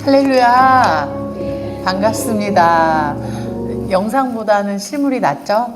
할렐루야. 반갑습니다. 영상보다는 실물이 낫죠?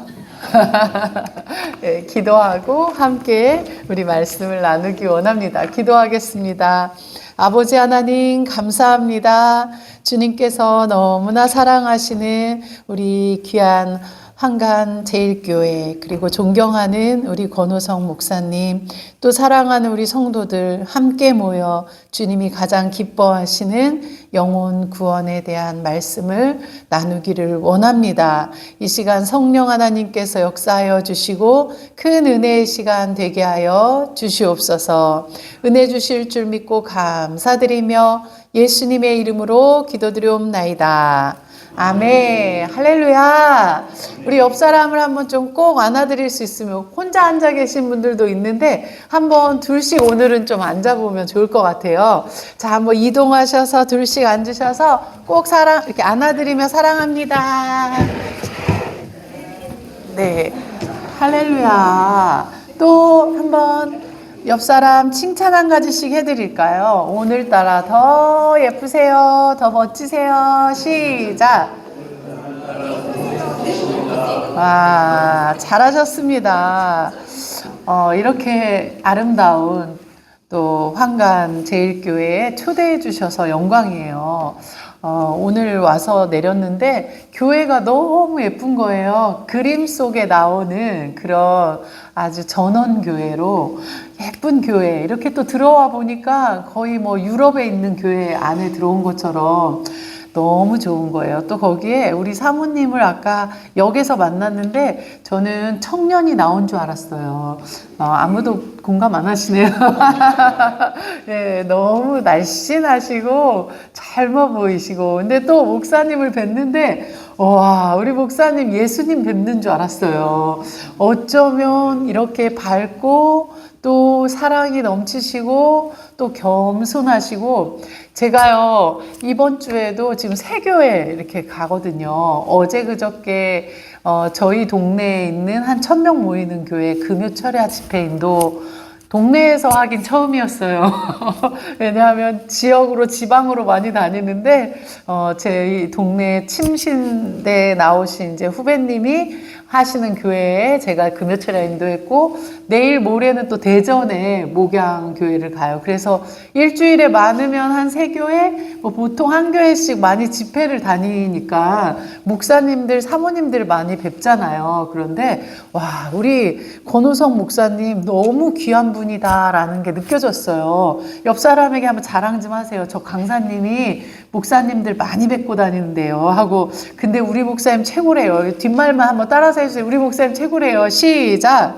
네, 기도하고 함께 우리 말씀을 나누기 원합니다. 기도하겠습니다. 아버지 하나님 감사합니다. 주님께서 너무나 사랑하시는 우리 귀한 한간제일교회, 그리고 존경하는 우리 권호성 목사님, 또 사랑하는 우리 성도들 함께 모여 주님이 가장 기뻐하시는 영혼 구원에 대한 말씀을 나누기를 원합니다. 이 시간 성령 하나님께서 역사하여 주시고 큰 은혜의 시간 되게 하여 주시옵소서. 은혜 주실 줄 믿고 감사드리며 예수님의 이름으로 기도드리옵나이다. 아멘. 할렐루야. 우리 옆 사람을 한번 좀 꼭 안아드릴 수 있으면, 혼자 앉아 계신 분들도 있는데 한번 둘씩 오늘은 좀 앉아보면 좋을 것 같아요. 자, 한번 이동하셔서 둘씩 앉으셔서 꼭 이렇게 안아드리며 사랑합니다. 네. 할렐루야. 또 한번 옆 사람 칭찬 한 가지씩 해드릴까요? 오늘따라 더 예쁘세요. 더 멋지세요. 시작. 와, 잘하셨습니다. 이렇게 아름다운 또 황간제일교회에 초대해 주셔서 영광이에요. 오늘 와서 내렸는데 교회가 너무 예쁜 거예요. 그림 속에 나오는 그런 아주 전원교회로 예쁜 교회. 이렇게 또 들어와 보니까 거의 뭐 유럽에 있는 교회 안에 들어온 것처럼 너무 좋은 거예요. 또 거기에 우리 사모님을 아까 역에서 만났는데 저는 청년이 나온 줄 알았어요. 아무도 공감 안 하시네요. 네, 너무 날씬하시고 젊어 보이시고. 근데 또 목사님을 뵀는데 와, 우리 목사님 예수님 뵙는 줄 알았어요. 어쩌면 이렇게 밝고 또 사랑이 넘치시고 또 겸손하시고, 제가요 이번 주에도 지금 새 교회 이렇게 가거든요. 어제 그저께 저희 동네에 있는 한 1000명 모이는 교회 금요철야 집회인도 동네에서 하긴 처음이었어요. 왜냐하면 지역으로 지방으로 많이 다니는데 제 동네 침신대에 나오신 이제 후배님이 하시는 교회에 제가 금요철야 인도했고, 내일 모레는 또 대전에 목양교회를 가요. 그래서 일주일에 많으면 한 3교회, 뭐 보통 한 교회씩 많이 집회를 다니니까 목사님들, 사모님들 많이 뵙잖아요. 그런데 와, 우리 권호성 목사님 너무 귀한 분이다라는 게 느껴졌어요. 옆 사람에게 한번 자랑 좀 하세요. 저 강사님이 목사님들 많이 뵙고 다니는데요 하고, 근데 우리 목사님 최고래요. 뒷말만 한번 따라서 해주세요. 우리 목사님 최고래요. 시작.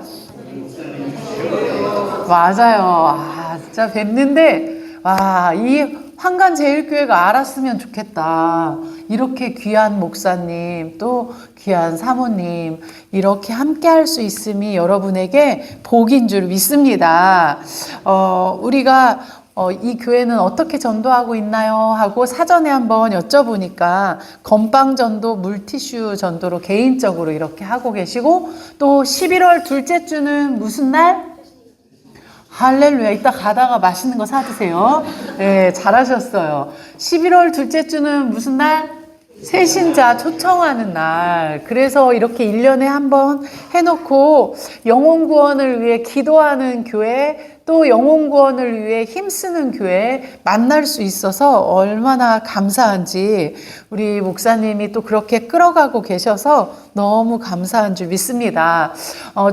맞아요. 진짜 뵀는데 이 황간제일교회가 알았으면 좋겠다. 이렇게 귀한 목사님, 또 귀한 사모님 이렇게 함께 할 수 있음이 여러분에게 복인 줄 믿습니다. 우리가 이 교회는 어떻게 전도하고 있나요? 하고 사전에 한번 여쭤보니까 건빵 전도, 물티슈 전도로 개인적으로 이렇게 하고 계시고, 또 11월 둘째 주는 무슨 날? 할렐루야. 이따 가다가 맛있는 거 사드세요. 네, 잘하셨어요. 11월 둘째 주는 무슨 날? 새신자 초청하는 날. 그래서 이렇게 1년에 한 번 해놓고 영혼 구원을 위해 기도하는 교회, 또 영혼 구원을 위해 힘쓰는 교회 만날 수 있어서 얼마나 감사한지, 우리 목사님이 또 그렇게 끌어가고 계셔서 너무 감사한 줄 믿습니다.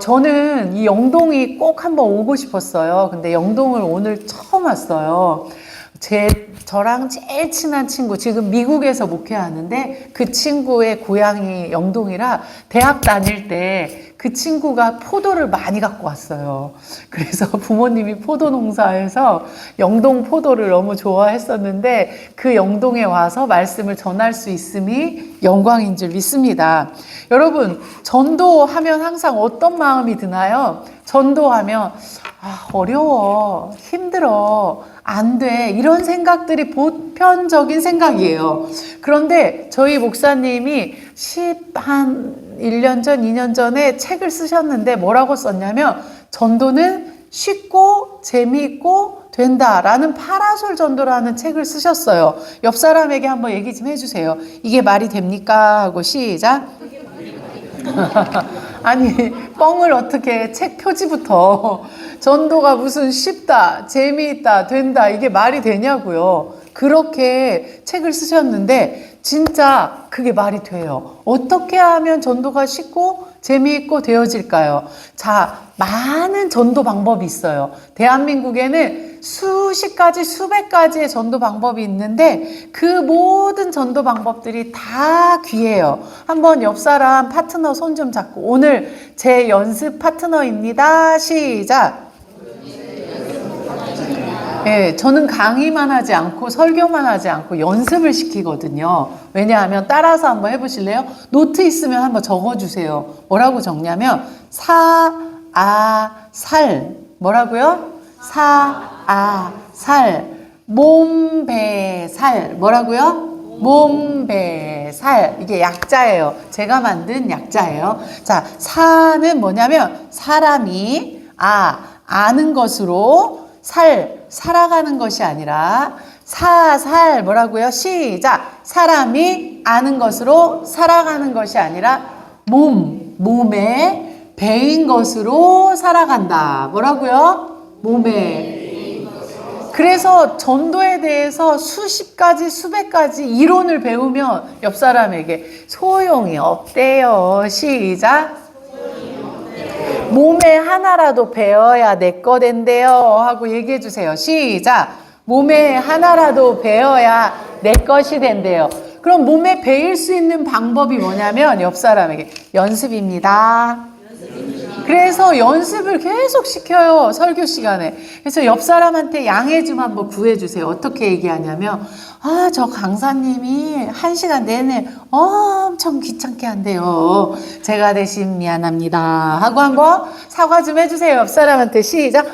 저는 이 영동이 꼭 한번 오고 싶었어요. 근데 영동을 오늘 처음 왔어요. 저랑 제일 친한 친구, 지금 미국에서 목회하는데 그 친구의 고향이 영동이라 대학 다닐 때 그 친구가 포도를 많이 갖고 왔어요. 그래서 부모님이 포도 농사해서 영동 포도를 너무 좋아했었는데 그 영동에 와서 말씀을 전할 수 있음이 영광인 줄 믿습니다. 여러분, 전도하면 항상 어떤 마음이 드나요? 전도하면 어려워, 힘들어, 안 돼, 이런 생각들이 보편적인 생각이에요. 그런데 저희 목사님이 1년 전, 2년 전에 책을 쓰셨는데 뭐라고 썼냐면, 전도는 쉽고 재미있고 된다라는 파라솔 전도라는 책을 쓰셨어요. 옆 사람에게 한번 얘기 좀 해주세요. 이게 말이 됩니까? 하고 시작. 아니 뻥을 어떻게 책 표지부터 전도가 무슨 쉽다, 재미있다, 된다 이게 말이 되냐고요. 그렇게 책을 쓰셨는데 진짜 그게 말이 돼요. 어떻게 하면 전도가 쉽고 재미있고 되어질까요? 자, 많은 전도 방법이 있어요. 대한민국에는 수십 가지, 수백 가지의 전도 방법이 있는데 그 모든 전도 방법들이 다 귀해요. 한번 옆 사람 파트너 손 좀 잡고 오늘 제 연습 파트너입니다. 시작. 예, 저는 강의만 하지 않고 설교만 하지 않고 연습을 시키거든요. 왜냐하면 따라서 한번 해보실래요? 노트 있으면 한번 적어주세요. 뭐라고 적냐면 살 뭐라고요? 살 몸배살 뭐라고요? 몸배살 이게 약자예요. 제가 만든 약자예요. 자, 사는 뭐냐면 사람이 아는 것으로 살아가는 것이 아니라 살 뭐라고요? 시작. 사람이 아는 것으로 살아가는 것이 아니라 몸에 배인 것으로 살아간다. 뭐라고요? 몸에. 그래서 전도에 대해서 수십 가지, 수백 가지 이론을 배우면 옆 사람에게 소용이 없대요. 시작. 몸에 하나라도 배워야 내 거 된대요 하고 얘기해 주세요. 시작. 몸에 하나라도 배워야 내 것이 된대요. 그럼 몸에 배일 수 있는 방법이 뭐냐면 옆 사람에게 연습입니다. 그래서 연습을 계속 시켜요. 설교 시간에. 그래서 옆 사람한테 양해 좀 한번 구해주세요. 어떻게 얘기하냐면 저 강사님이 1시간 내내 엄청 귀찮게 한대요. 제가 대신 미안합니다 하고 한번 사과 좀 해주세요. 옆 사람한테 시작.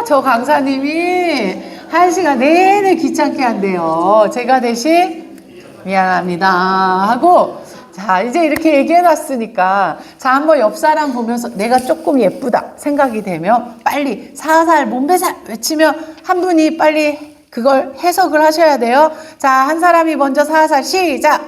저 강사님이 1시간 내내 귀찮게 한대요. 제가 대신 미안합니다 하고 자, 이제 이렇게 얘기해 놨으니까 자, 한번 옆 사람 보면서 내가 조금 예쁘다 생각이 되면 빨리 사살 몸배살 외치면 한 분이 빨리 그걸 해석을 하셔야 돼요. 자, 한 사람이 먼저 사살 시작.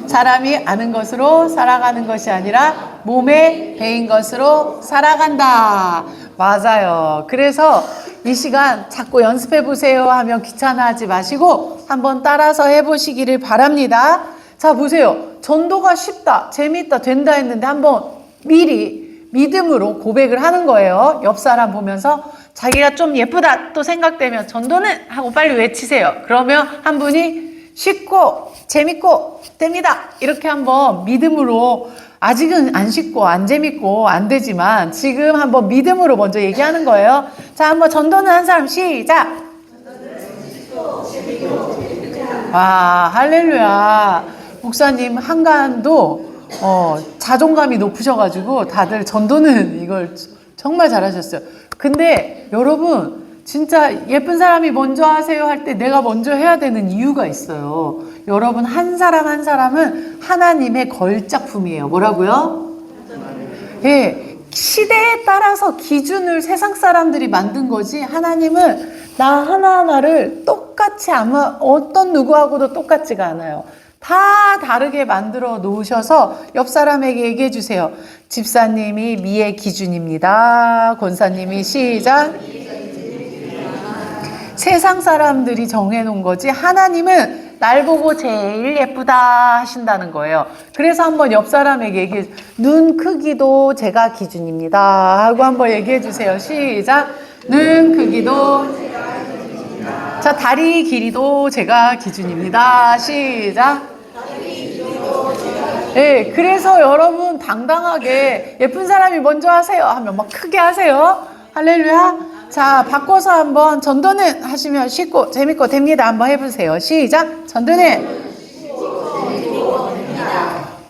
사람이 아는 것으로 살아가는 것이 아니라 몸에 배인 것으로 살아간다. 맞아요. 그래서 이 시간 자꾸 연습해 보세요 하면 귀찮아하지 마시고 한번 따라서 해보시기를 바랍니다. 자, 보세요. 전도가 쉽다, 재미있다, 된다 했는데 한번 미리 믿음으로 고백을 하는 거예요. 옆 사람 보면서 자기가 좀 예쁘다 또 생각되면 전도는 하고 빨리 외치세요. 그러면 한 분이 쉽고 재밌고 됩니다. 이렇게 한번 믿음으로 아직은 안 쉽고 안 재밌고 안 되지만 지금 한번 믿음으로 먼저 얘기하는 거예요. 자, 한번 전도는 한 사람 시작. 와, 할렐루야. 목사님 한간도 자존감이 높으셔가지고 다들 전도는 이걸 정말 잘하셨어요. 근데 여러분 진짜 예쁜 사람이 먼저 하세요 할 때 내가 먼저 해야 되는 이유가 있어요. 여러분 한 사람 한 사람은 하나님의 걸작품이에요. 뭐라고요? 예, 시대에 따라서 기준을 세상 사람들이 만든 거지 하나님은 나 하나하나를 똑같이 아마 어떤 누구하고도 똑같지가 않아요. 다 다르게 만들어 놓으셔서 옆 사람에게 얘기해 주세요. 집사님이 미의 기준입니다. 권사님이 시작. 세상 사람들이 정해놓은 거지 하나님은 날 보고 제일 예쁘다 하신다는 거예요. 그래서 한번 옆 사람에게 얘기해 눈 크기도 제가 기준입니다 하고 한번 얘기해 주세요. 시작. 눈 크기도 자, 다리 길이도 제가 기준입니다. 시작. 네, 그래서 여러분 당당하게 예쁜 사람이 먼저 하세요 하면 막 크게 하세요. 할렐루야. 자, 바꿔서 한번 전도는 하시면 쉽고 재밌고 됩니다. 한번 해보세요. 시작. 전도는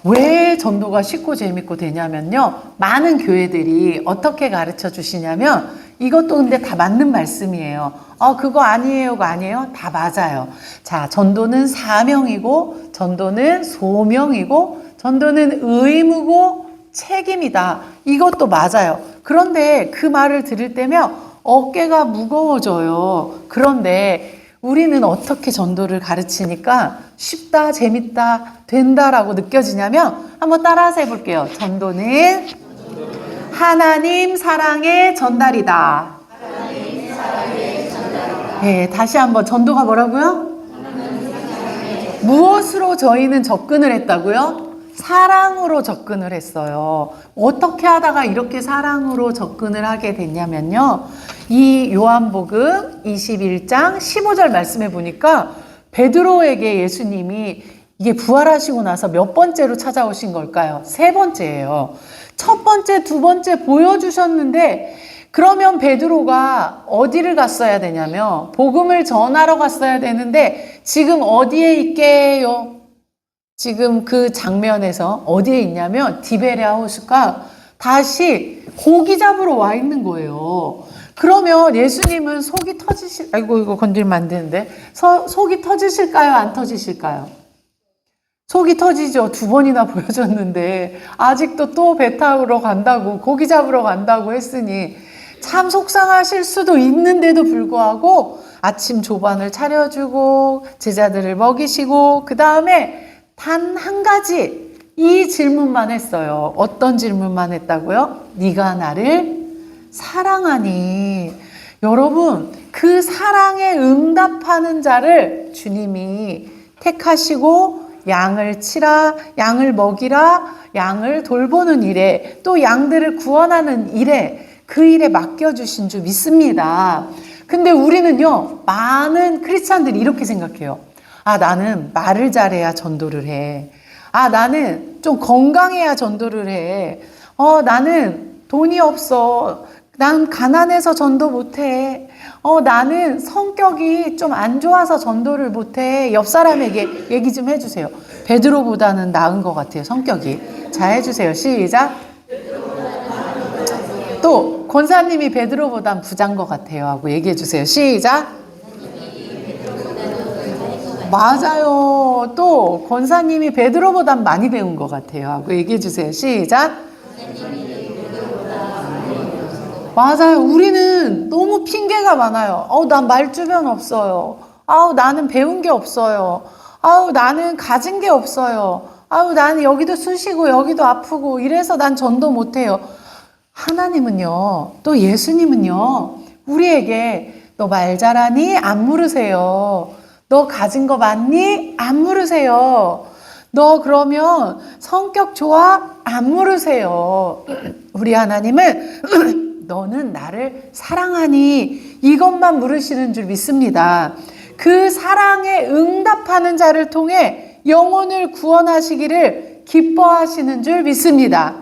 왜 전도가 쉽고 재밌고 되냐면요. 많은 교회들이 어떻게 가르쳐 주시냐면 이것도 근데 다 맞는 말씀이에요. 그거 아니에요가 아니에요? 다 맞아요. 자, 전도는 사명이고 전도는 소명이고 전도는 의무고 책임이다. 이것도 맞아요. 그런데 그 말을 들을 때면 어깨가 무거워져요. 그런데 우리는 어떻게 전도를 가르치니까 쉽다, 재밌다, 된다라고 느껴지냐면 한번 따라서 해볼게요. 전도는 하나님 사랑의 전달이다. 네, 다시 한번 전도가 뭐라고요? 무엇으로 저희는 접근을 했다고요? 사랑으로 접근을 했어요. 어떻게 하다가 이렇게 사랑으로 접근을 하게 됐냐면요. 이 요한복음 21장 15절 말씀해 보니까 베드로에게 예수님이 이게 부활하시고 나서 몇 번째로 찾아오신 걸까요? 세 번째예요. 첫 번째, 두 번째 보여주셨는데 그러면 베드로가 어디를 갔어야 되냐면 복음을 전하러 갔어야 되는데 지금 어디에 있게요? 지금 그 장면에서 어디에 있냐면 디베랴 호수가 다시 고기 잡으러 와 있는 거예요. 그러면 예수님은 속이 아이고 이거 건들면 안 되는데 속이 터지실까요? 안 터지실까요? 속이 터지죠. 두 번이나 보여줬는데 아직도 또 배 타러 간다고 고기 잡으러 간다고 했으니 참 속상하실 수도 있는데도 불구하고 아침 조반을 차려주고 제자들을 먹이시고 그 다음에 단 한 가지 이 질문만 했어요. 어떤 질문만 했다고요? 네가 나를 사랑하니. 여러분 그 사랑에 응답하는 자를 주님이 택하시고 양을 치라, 양을 먹이라, 양을 돌보는 일에 또 양들을 구원하는 일에 그 일에 맡겨주신 줄 믿습니다. 근데 우리는요, 많은 크리스찬들이 이렇게 생각해요. 아, 나는 말을 잘해야 전도를 해. 아, 나는 좀 건강해야 전도를 해. 나는 돈이 없어. 난 가난해서 전도 못해. 나는 성격이 좀 안 좋아서 전도를 못해. 옆 사람에게 얘기 좀 해주세요. 베드로보다는 나은 것 같아요, 성격이. 자, 해주세요. 시작. 또 권사님이 베드로보단 부자인 것 같아요 하고 얘기해 주세요. 시작. 맞아요. 또 권사님이 베드로보단 많이 배운 것 같아요 하고 얘기해 주세요. 시작. 맞아요. 우리는 너무 핑계가 많아요. 난 말주변 없어요. 나는 배운 게 없어요. 나는 가진 게 없어요. 나는 여기도 쑤시고 여기도 아프고 이래서 난 전도 못해요. 하나님은요, 또 예수님은요, 우리에게 너 말 잘하니? 안 물으세요. 너 가진 거 많니? 안 물으세요. 너 그러면 성격 좋아? 안 물으세요. 우리 하나님은 너는 나를 사랑하니? 이것만 물으시는 줄 믿습니다. 그 사랑에 응답하는 자를 통해 영혼을 구원하시기를 기뻐하시는 줄 믿습니다.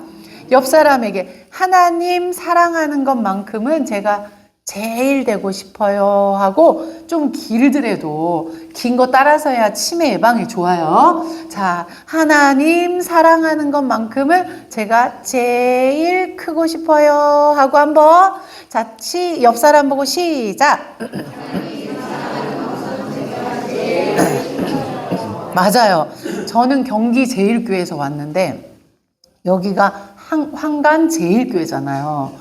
옆 사람에게 하나님 사랑하는 것만큼은 제가 제일 되고 싶어요 하고 좀 길더라도 긴 거 따라서 해야 치매 예방에 좋아요. 자, 하나님 사랑하는 것만큼은 제가 제일 크고 싶어요 하고 한번 자, 옆 사람 보고 시작. 맞아요. 저는 경기 제일교회에서 왔는데 여기가 황간 제일교회잖아요.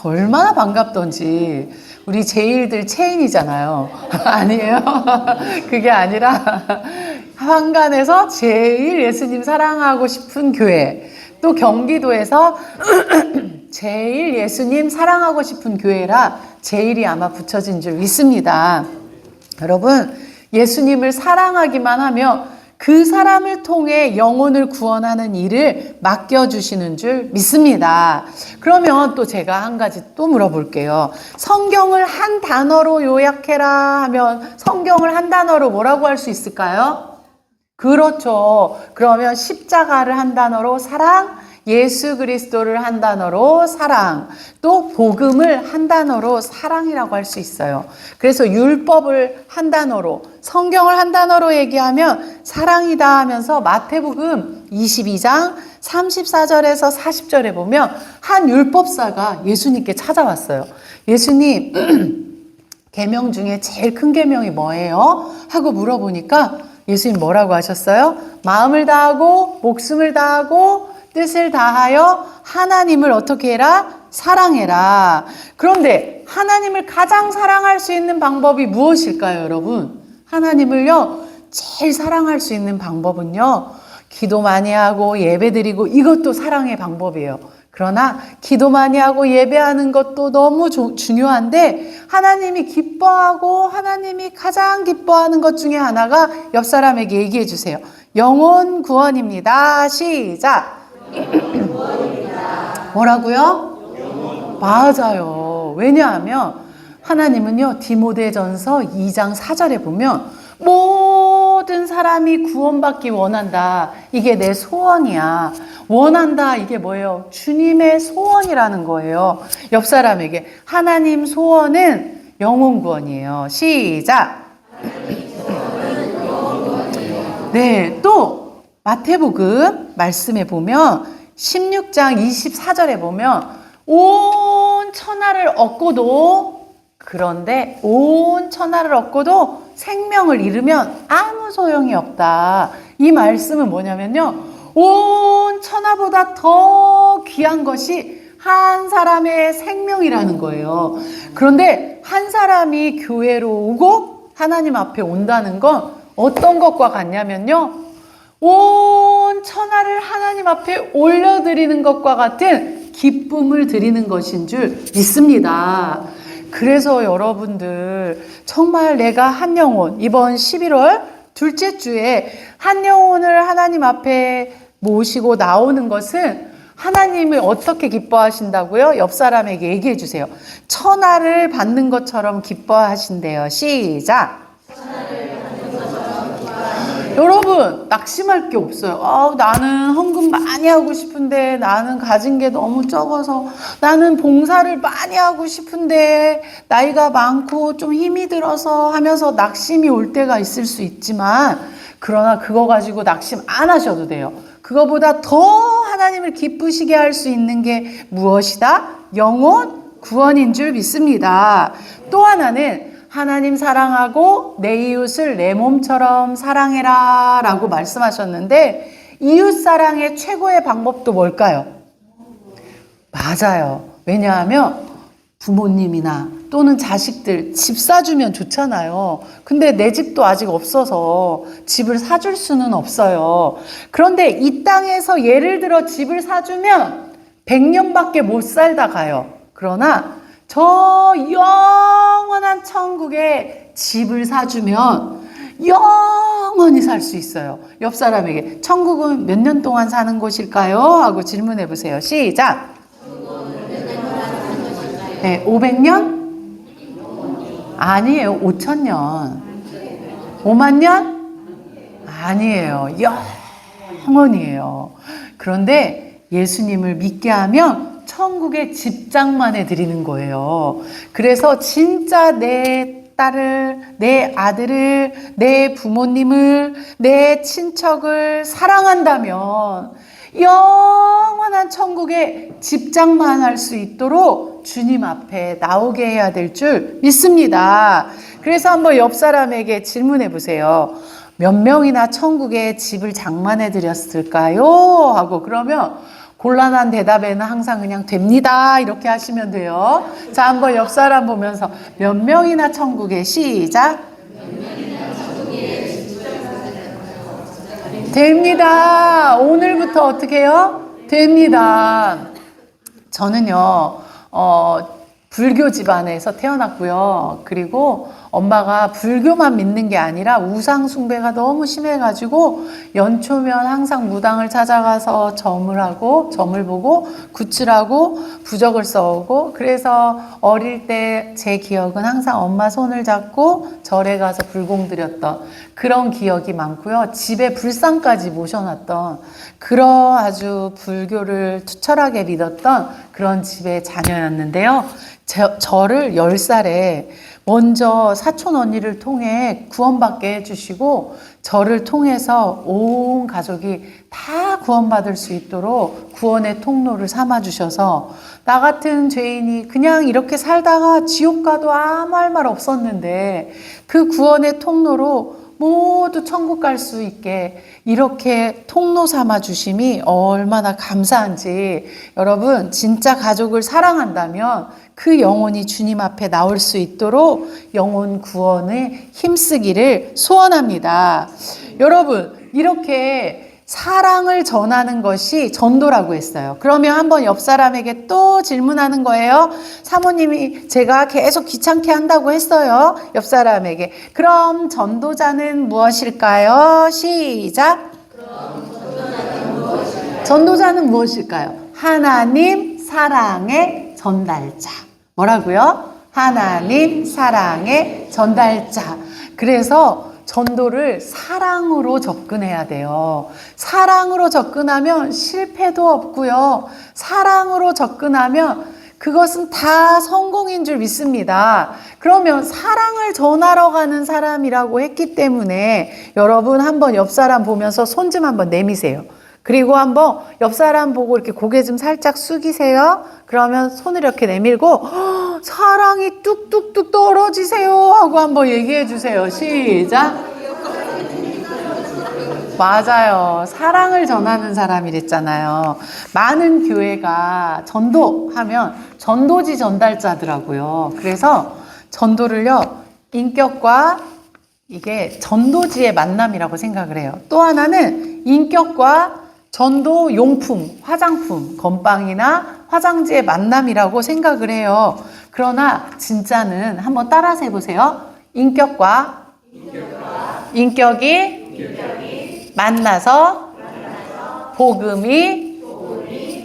얼마나 반갑던지. 우리 제일들 체인이잖아요. 아니에요? 그게 아니라 황간에서 제일 예수님 사랑하고 싶은 교회, 또 경기도에서 제일 예수님 사랑하고 싶은 교회라 제일이 아마 붙여진 줄 믿습니다. 여러분, 예수님을 사랑하기만 하면 그 사람을 통해 영혼을 구원하는 일을 맡겨주시는 줄 믿습니다. 그러면 또 제가 한 가지 또 물어볼게요. 성경을 한 단어로 요약해라 하면 성경을 한 단어로 뭐라고 할 수 있을까요? 그렇죠. 그러면 십자가를 한 단어로 사랑, 예수 그리스도를 한 단어로 사랑, 또 복음을 한 단어로 사랑이라고 할 수 있어요. 그래서 율법을 한 단어로, 성경을 한 단어로 얘기하면 사랑이다 하면서 마태복음 22장 34절에서 40절에 보면 한 율법사가 예수님께 찾아왔어요. 예수님, 계명 중에 제일 큰 계명이 뭐예요? 하고 물어보니까 예수님 뭐라고 하셨어요? 마음을 다하고 목숨을 다하고 뜻을 다하여 하나님을 어떻게 해라? 사랑해라. 그런데 하나님을 가장 사랑할 수 있는 방법이 무엇일까요, 여러분? 하나님을요, 제일 사랑할 수 있는 방법은요, 기도 많이 하고 예배 드리고 이것도 사랑의 방법이에요. 그러나 기도 많이 하고 예배하는 것도 너무 중요한데 하나님이 기뻐하고 하나님이 가장 기뻐하는 것 중에 하나가 옆 사람에게 얘기해 주세요. 영혼 구원입니다. 시작. 뭐라고요? 맞아요. 왜냐하면 하나님은요, 디모데전서 2장 4절에 보면 모든 사람이 구원받기 원한다. 이게 내 소원이야. 원한다. 이게 뭐예요? 주님의 소원이라는 거예요. 옆 사람에게 하나님 소원은 영혼 구원이에요. 시작. 네, 또 마태복음 말씀에 보면 16장 24절에 보면 온 천하를 얻고도 그런데 온 천하를 얻고도 생명을 잃으면 아무 소용이 없다. 이 말씀은 뭐냐면요, 온 천하보다 더 귀한 것이 한 사람의 생명이라는 거예요. 그런데 한 사람이 교회로 오고 하나님 앞에 온다는 건 어떤 것과 같냐면요, 온 천하를 하나님 앞에 올려드리는 것과 같은 기쁨을 드리는 것인 줄 믿습니다. 그래서 여러분들 정말 내가 한 영혼, 이번 11월 둘째 주에 한 영혼을 하나님 앞에 모시고 나오는 것은 하나님을 어떻게 기뻐하신다고요? 옆 사람에게 얘기해 주세요. 천하를 받는 것처럼 기뻐하신대요. 시작. 여러분, 낙심할 게 없어요. 나는 헌금 많이 하고 싶은데, 나는 가진 게 너무 적어서, 나는 봉사를 많이 하고 싶은데, 나이가 많고 좀 힘이 들어서 하면서 낙심이 올 때가 있을 수 있지만, 그러나 그거 가지고 낙심 안 하셔도 돼요. 그거보다 더 하나님을 기쁘시게 할 수 있는 게 무엇이다? 영혼 구원인 줄 믿습니다. 또 하나는 하나님 사랑하고 내 이웃을 내 몸처럼 사랑해라 라고 말씀하셨는데, 이웃 사랑의 최고의 방법도 뭘까요? 맞아요. 왜냐하면 부모님이나 또는 자식들 집 사주면 좋잖아요. 근데 내 집도 아직 없어서 집을 사줄 수는 없어요. 그런데 이 땅에서 예를 들어 집을 사주면 100년밖에 못 살다 가요. 그러나 저 영원한 천국에 집을 사주면 영원히 살 수 있어요. 옆 사람에게 천국은 몇 년 동안 사는 곳일까요? 하고 질문해 보세요. 시작. 네, 500년? 아니에요. 5,000년. 5만 년? 아니에요. 영원이에요. 그런데 예수님을 믿게 하면 천국의 집장만 해드리는 거예요. 그래서 진짜 내 딸을, 내 아들을, 내 부모님을, 내 친척을 사랑한다면 영원한 천국의 집장만 할 수 있도록 주님 앞에 나오게 해야 될 줄 믿습니다. 그래서 한번 옆 사람에게 질문해 보세요. 몇 명이나 천국에 집을 장만해 드렸을까요? 하고 그러면 곤란한 대답에는 항상 그냥 됩니다 이렇게 하시면 돼요. 자, 한번 옆 사람 보면서 몇 명이나 천국에 시작. 됩니다. 오늘부터 어떻게 해요? 됩니다. 저는요, 불교 집안에서 태어났고요. 그리고 엄마가 불교만 믿는 게 아니라 우상 숭배가 너무 심해가지고 연초면 항상 무당을 찾아가서 점을 하고 점을 보고 구출하고 부적을 써오고, 그래서 어릴 때 제 기억은 항상 엄마 손을 잡고 절에 가서 불공 드렸던 그런 기억이 많고요. 집에 불상까지 모셔놨던 그런 아주 불교를 투철하게 믿었던 그런 집의 자녀였는데요. 저를 10살에 먼저 사촌 언니를 통해 구원받게 해주시고, 저를 통해서 온 가족이 다 구원받을 수 있도록 구원의 통로를 삼아주셔서, 나 같은 죄인이 그냥 이렇게 살다가 지옥 가도 아무 할 말 없었는데 그 구원의 통로로 모두 천국 갈 수 있게 이렇게 통로 삼아 주심이 얼마나 감사한지, 여러분 진짜 가족을 사랑한다면 그 영혼이 주님 앞에 나올 수 있도록 영혼 구원에 힘쓰기를 소원합니다. 여러분, 이렇게 사랑을 전하는 것이 전도라고 했어요. 그러면 한번 옆 사람에게 또 질문하는 거예요. 사모님이 제가 계속 귀찮게 한다고 했어요. 옆 사람에게. 그럼 전도자는 무엇일까요? 시작. 전도자는 무엇일까요? 하나님 사랑의 전달자. 뭐라고요? 하나님 사랑의 전달자. 그래서 전도를 사랑으로 접근해야 돼요. 사랑으로 접근하면 실패도 없고요. 사랑으로 접근하면 그것은 다 성공인 줄 믿습니다. 그러면 사랑을 전하러 가는 사람이라고 했기 때문에 여러분 한번 옆 사람 보면서 손 좀 한번 내미세요. 그리고 한번 옆 사람 보고 이렇게 고개 좀 살짝 숙이세요. 그러면 손을 이렇게 내밀고 사랑이 뚝뚝뚝 떨어지세요 하고 한번 얘기해 주세요. 시작. 맞아요. 사랑을 전하는 사람이랬잖아요. 많은 교회가 전도하면 전도지 전달자더라고요. 그래서 전도를요, 인격과 이게 전도지의 만남이라고 생각을 해요. 또 하나는 인격과 전도 용품, 화장품, 건빵이나 화장지의 만남이라고 생각을 해요. 그러나 진짜는 한번 따라서 해보세요. 인격과 인격이 만나서 복음이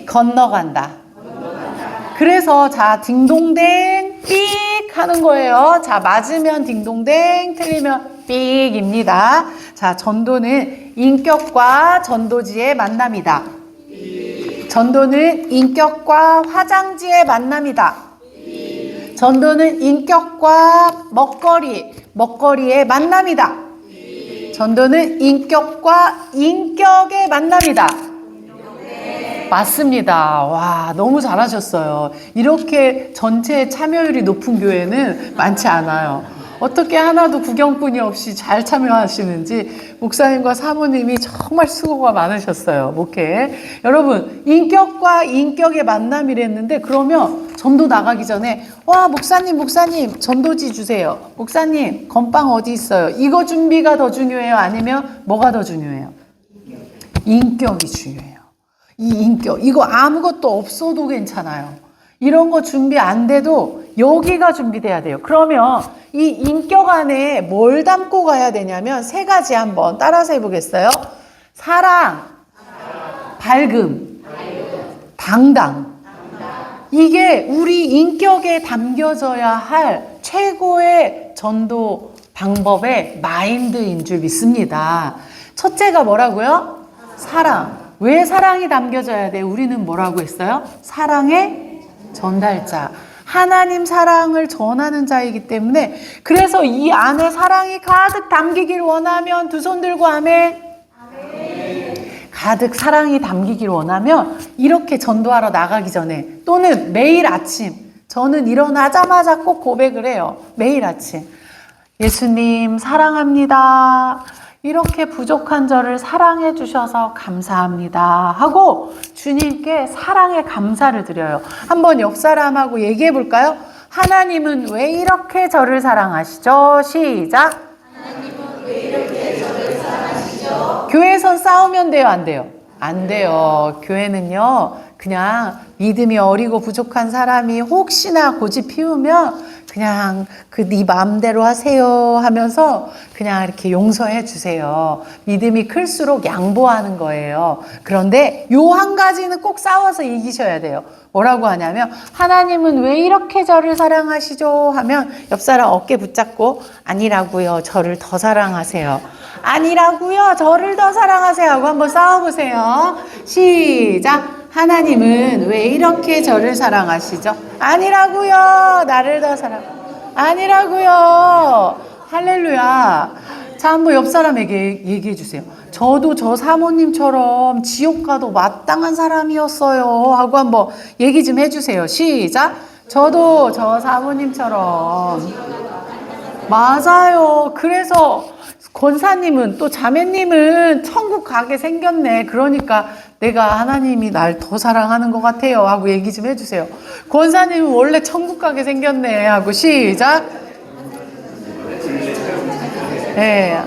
건너간다. 그래서 자, 딩동댕 삑 하는 거예요. 자, 맞으면 딩동댕, 틀리면 삑입니다. 자, 전도는 인격과 전도지의 만남이다. 전도는 인격과 화장지의 만남이다. 전도는 인격과 먹거리의 만남이다. 전도는 인격과 인격의 만남이다. 맞습니다. 와, 너무 잘하셨어요. 이렇게 전체 참여율이 높은 교회는 많지 않아요. 어떻게 하나도 구경꾼이 없이 잘 참여하시는지 목사님과 사모님이 정말 수고가 많으셨어요. 목회. 여러분, 인격과 인격의 만남이랬는데, 그러면 전도 나가기 전에 와, 목사님 전도지 주세요. 목사님 건빵 어디 있어요? 이거 준비가 더 중요해요? 아니면 뭐가 더 중요해요? 인격이 중요해요. 이 인격, 이거 아무것도 없어도 괜찮아요. 이런 거 준비 안 돼도 여기가 준비돼야 돼요. 그러면 이 인격 안에 뭘 담고 가야 되냐면 세 가지 한번 따라서 해보겠어요? 사랑, 밝음, 당당. 이게 우리 인격에 담겨져야 할 최고의 전도 방법의 마인드인 줄 믿습니다. 첫째가 뭐라고요? 사랑. 왜 사랑이 담겨져야 돼? 우리는 뭐라고 했어요? 사랑의 전달자. 하나님 사랑을 전하는 자이기 때문에, 그래서 이 안에 사랑이 가득 담기길 원하면 두 손 들고 아멘. 가득 사랑이 담기길 원하면 이렇게 전도하러 나가기 전에, 또는 매일 아침, 저는 일어나자마자 꼭 고백을 해요. 매일 아침. 예수님 사랑합니다. 이렇게 부족한 저를 사랑해 주셔서 감사합니다 하고 주님께 사랑의 감사를 드려요. 한번 옆 사람하고 얘기해 볼까요? 하나님은 왜 이렇게 저를 사랑하시죠? 시작. 하나님은 왜 이렇게 저를 사랑하시죠? 교회에선 싸우면 돼요, 안 돼요? 안 돼요. 교회는요, 그냥 믿음이 어리고 부족한 사람이 혹시나 고집 피우면 그냥 네 마음대로 하세요 하면서 그냥 이렇게 용서해 주세요. 믿음이 클수록 양보하는 거예요. 그런데 요 한 가지는 꼭 싸워서 이기셔야 돼요. 뭐라고 하냐면, 하나님은 왜 이렇게 저를 사랑하시죠? 하면 옆 사람 어깨 붙잡고, 아니라고요, 저를 더 사랑하세요. 아니라고요, 저를 더 사랑하세요 하고 한번 싸워보세요. 시작. 하나님은 왜 이렇게 저를 사랑하시죠? 아니라고요, 나를 더 아니라고요. 할렐루야. 자, 한번 옆 사람에게 얘기해 주세요. 저도 저 사모님처럼 지옥 가도 마땅한 사람이었어요 하고 한번 얘기 좀 해주세요. 시작. 저도 저 사모님처럼 맞아요. 그래서 권사님은 또 자매님은 천국 가게 생겼네. 그러니까 내가 하나님이 날 더 사랑하는 것 같아요 하고 얘기 좀 해주세요. 권사님은 원래 천국 가게 생겼네 하고 시작. 네.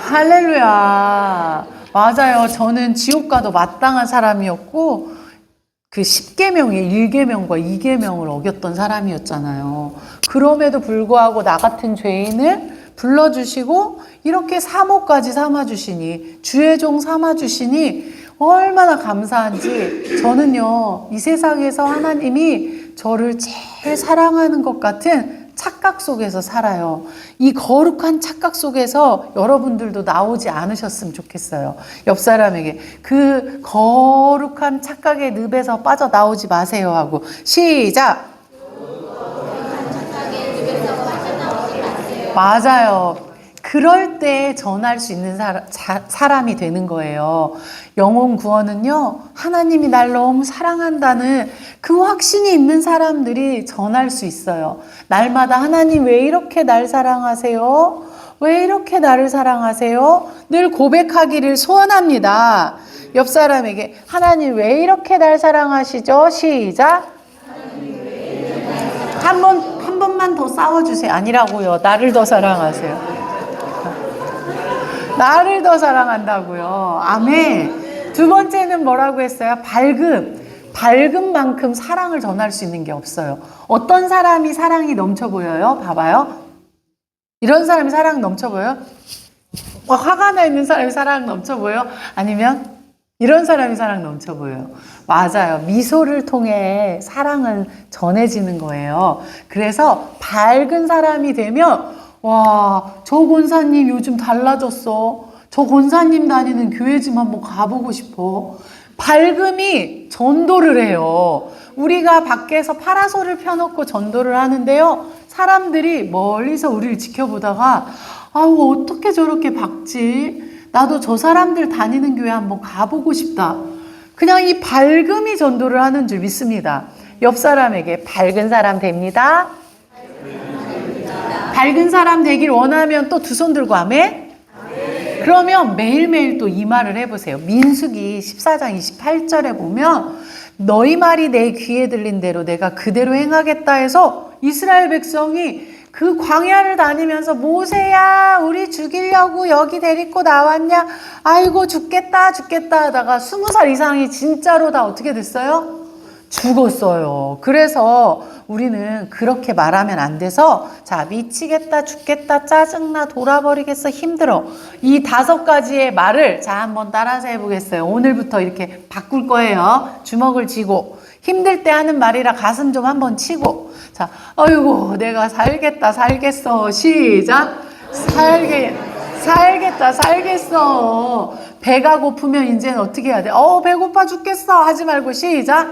할렐루야. 맞아요. 저는 지옥 가도 마땅한 사람이었고 그 10계명의 1계명과 2계명을 어겼던 사람이었잖아요. 그럼에도 불구하고 나 같은 죄인을 불러주시고 이렇게 사모까지 삼아주시니 주의 종 삼아주시니 얼마나 감사한지 저는요 이 세상에서 하나님이 저를 제일 사랑하는 것 같은 착각 속에서 살아요. 이 거룩한 착각 속에서 여러분들도 나오지 않으셨으면 좋겠어요. 옆 사람에게 그 거룩한 착각의 늪에서 빠져나오지 마세요 하고 시작. 맞아요. 그럴 때 전할 수 있는 사람이 되는 거예요. 영혼 구원은요, 하나님이 날 너무 사랑한다는 그 확신이 있는 사람들이 전할 수 있어요. 날마다 하나님 왜 이렇게 날 사랑하세요? 왜 이렇게 나를 사랑하세요? 늘 고백하기를 소원합니다. 옆 사람에게 하나님 왜 이렇게 날 사랑하시죠? 시작. 한 번만 더 싸워주세요. 아니라고요. 나를 더 사랑하세요. 나를 더 사랑한다고요. 아멘. 두 번째는 뭐라고 했어요? 밝음 만큼 사랑을 전할 수 있는 게 없어요. 어떤 사람이 사랑이 넘쳐 보여요? 봐봐요. 이런 사람이 사랑 넘쳐 보여요? 화가 나 있는 사람이 사랑 넘쳐 보여요? 아니면 이런 사람이 사랑 넘쳐 보여요? 맞아요. 미소를 통해 사랑은 전해지는 거예요. 그래서 밝은 사람이 되면 와, 저 권사님 요즘 달라졌어. 저 권사님 다니는 교회 좀 한번 가보고 싶어. 밝음이 전도를 해요. 우리가 밖에서 파라솔을 펴놓고 전도를 하는데요. 사람들이 멀리서 우리를 지켜보다가 아우 어떻게 저렇게 밝지? 나도 저 사람들 다니는 교회 한번 가보고 싶다. 그냥 이 밝음이 전도를 하는 줄 믿습니다. 옆 사람에게 밝은 사람 됩니다. 밝은 사람 되길 원하면 또 두 손 들고 아멘? 그러면 매일매일 또 이 말을 해보세요. 민수기 14장 28절에 보면 너희 말이 내 귀에 들린 대로 내가 그대로 행하겠다 해서 이스라엘 백성이 그 광야를 다니면서 모세야 우리 죽이려고 여기 데리고 나왔냐? 아이고 죽겠다 하다가 20살 이상이 진짜로 다 어떻게 됐어요? 죽었어요. 그래서 우리는 그렇게 말하면 안 돼서 자 미치겠다 죽겠다 짜증나 돌아버리겠어 힘들어 이 5가지의 말을 자 한번 따라서 해보겠어요. 오늘부터 이렇게 바꿀 거예요. 주먹을 쥐고 힘들 때 하는 말이라 가슴 좀 한번 치고 자 아이고 내가 살겠어 시작 살겠어 배가 고프면 이제는 어떻게 해야 돼? 배고파 죽겠어 하지 말고 시작